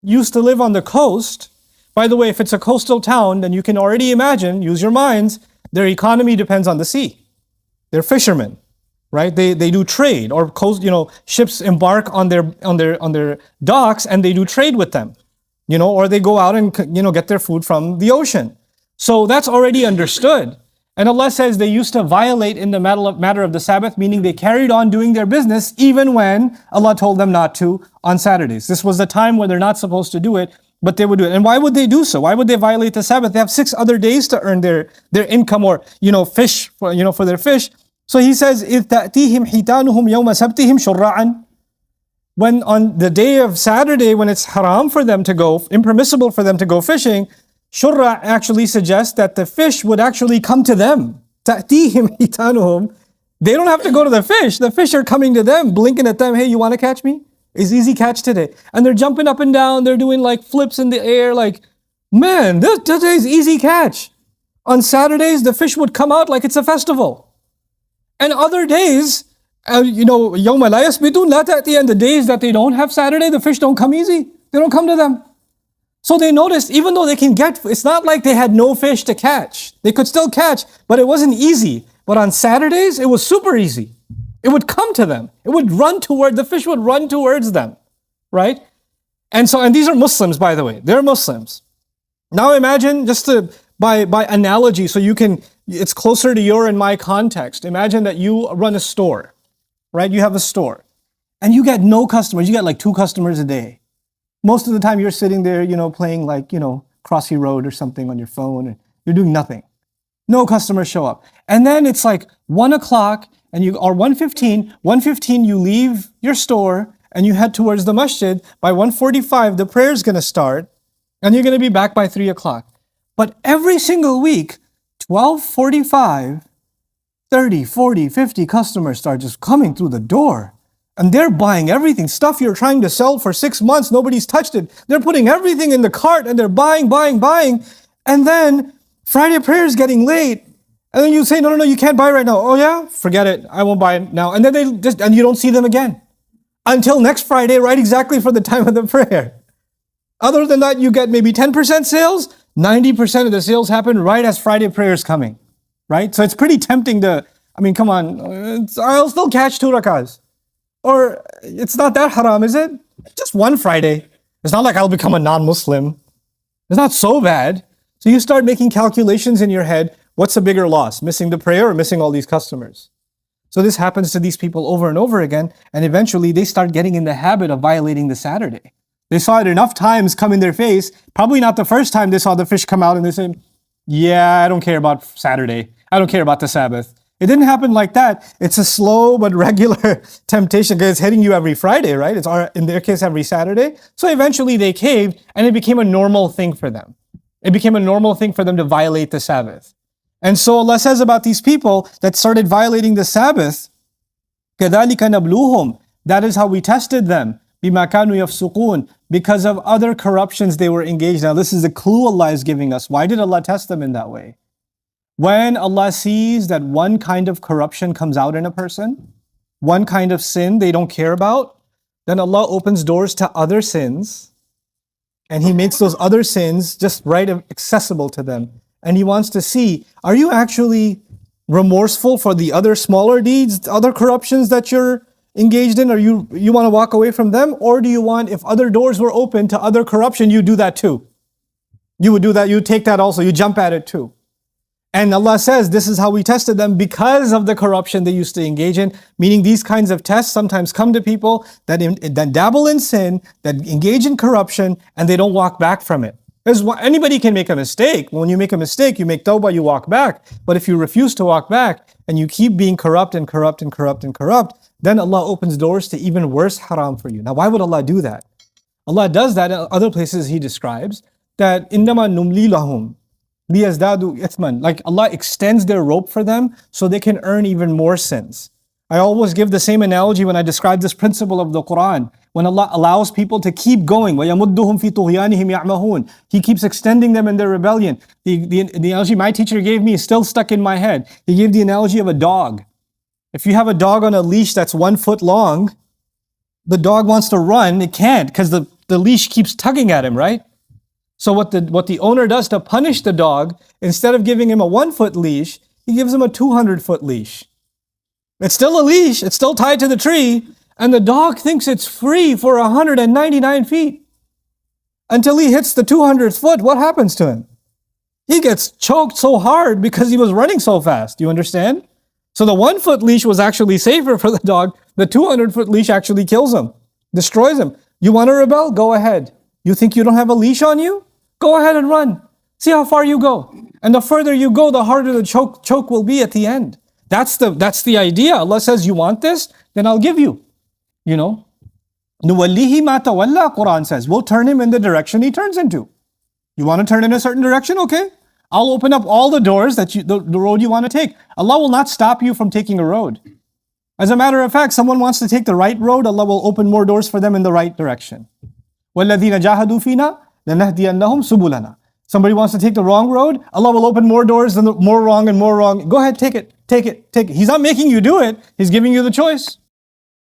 used to live on the coast, by the way, if it's a coastal town, then you can already imagine, use your minds, their economy depends on the sea. They're fishermen, right? They do trade, or coast, ships embark on their docks and they do trade with them, or they go out and get their food from the ocean. So that's already understood. And Allah says they used to violate in the matter of the Sabbath, meaning they carried on doing their business even when Allah told them not to on Saturdays. This was the time when they're not supposed to do it, but they would do it. And why would they do so? Why would they violate the Sabbath? They have 6 other days to earn their income, or fish for their fish. So he says, إِذْ تَأْتِيهِمْ حِيتَانُهُمْ يَوْمَ سَبْتِهِمْ شُرَّعًا. When on the day of Saturday, when it's haram for them to go, impermissible for them to go fishing, shurra actually suggests that the fish would actually come to them. تَأْتِيهِمْ حِيتَانُهُمْ. They don't have to go to the fish. The fish are coming to them, blinking at them. Hey, you want to catch me? It's easy catch today. And they're jumping up and down. They're doing like flips in the air. Like, man, today's easy catch. On Saturdays, the fish would come out like it's a festival. And other days, يَوْمَ لَا يَسْبِتُونَ لَا تَأْتِي. And the days that they don't have Saturday, the fish don't come easy. They don't come to them. So they noticed, even though they can get, it's not like they had no fish to catch. They could still catch, but it wasn't easy. But on Saturdays, it was super easy. It would come to them. It would run toward, the fish would run towards them, right? And these are Muslims, by the way. They're Muslims. Now imagine, by analogy, so you can, it's closer to your and my context. Imagine that you run a store, right? You have a store, and you get no customers. You get like 2 customers a day. Most of the time you're sitting there, playing like, Crossy Road or something on your phone, and you're doing nothing. No customers show up. And then it's like 1 o'clock, or 1:15 you leave your store and you head towards the masjid. By 1:45, the prayer's gonna start, and you're gonna be back by 3 o'clock. But every single week, 12:45, 30, 40, 50 customers start just coming through the door. And they're buying everything, stuff you're trying to sell for 6 months, nobody's touched it. They're putting everything in the cart and they're buying. And then Friday prayer is getting late. And then you say, no, you can't buy right now. Oh yeah? Forget it. I won't buy it now. And then and you don't see them again. Until next Friday, right exactly for the time of the prayer. Other than that, you get maybe 10% sales. 90% of the sales happen right as Friday prayer is coming. Right? So it's pretty tempting come on, I'll still catch 2 rakahs. Or it's not that haram, is it? Just one Friday. It's not like I'll become a non-Muslim. It's not so bad. So you start making calculations in your head. What's a bigger loss? Missing the prayer or missing all these customers? So this happens to these people over and over again. And eventually they start getting in the habit of violating the Saturday. They saw it enough times come in their face. Probably not the first time they saw the fish come out and they said, yeah, I don't care about Saturday. I don't care about the Sabbath. It didn't happen like that. It's a slow but regular temptation because it's hitting you every Friday, right? It's in their case every Saturday. So eventually they caved and it became a normal thing for them. It became a normal thing for them to violate the Sabbath. And so Allah says about these people that started violating the Sabbath, كَذَلِكَ نَبْلُوهُمْ. That is how we tested them. بِمَا كَانُوا يَفْسُقُونَ. Because of other corruptions they were engaged in. Now this is the clue Allah is giving us. Why did Allah test them in that way? When Allah sees that one kind of corruption comes out in a person, one kind of sin they don't care about, then Allah opens doors to other sins, and He makes those other sins just right accessible to them. And He wants to see, are you actually remorseful for the other smaller deeds, other corruptions that you're engaged in, or you want to walk away from them? Or do you want, if other doors were open to other corruption, you do that too? You would do that, you take that also, you jump at it too. And Allah says, this is how we tested them because of the corruption they used to engage in. Meaning these kinds of tests sometimes come to people that dabble in sin, that engage in corruption, and they don't walk back from it. Anybody can make a mistake. When you make a mistake, you make tawbah, you walk back. But if you refuse to walk back, and you keep being corrupt, then Allah opens doors to even worse haram for you. Now why would Allah do that? Allah does that in other places He describes that إِنَّمَا نُمْلِي لَهُمْ لِيَزْدَادُوا إِثْمًا. Like Allah extends their rope for them so they can earn even more sins. I always give the same analogy when I describe this principle of the Quran. When Allah allows people to keep going, وَيَمُدُّهُمْ فِي طُغْيَانِهِمْ يَعْمَهُونَ. He keeps extending them in their rebellion. The analogy my teacher gave me is still stuck in my head. He gave the analogy of a dog. If you have a dog on a leash that's 1 foot long, the dog wants to run, it can't because the the leash keeps tugging at him, right? So what the owner does to punish the dog, instead of giving him a 1-foot leash, he gives him a 200-foot leash. It's still a leash, it's still tied to the tree, and the dog thinks it's free for 199 feet. Until he hits the 200th foot, what happens to him? He gets choked so hard because he was running so fast. You understand? So the 1-foot leash was actually safer for the dog. The 200-foot leash actually kills him, destroys him. You want to rebel? Go ahead. You think you don't have a leash on you? Go ahead and run. See how far you go. And the further you go, the harder the choke will be at the end. That's the idea. Allah says, you want this? Then I'll give you. You know? Nuwallihi ma tawalla, Quran says. We'll turn him in the direction he turns into. You want to turn in a certain direction? Okay. I'll open up all the doors that the road you want to take. Allah will not stop you from taking a road. As a matter of fact, someone wants to take the right road, Allah will open more doors for them in the right direction. وَالَّذِينَ جَاهَدُوا فِينَا لَنَهْدِيَنَّهُمْ سُبُلَنَا. Somebody wants to take the wrong road, Allah will open more doors and more wrong and more wrong. Go ahead, take it. He's not making you do it, He's giving you the choice.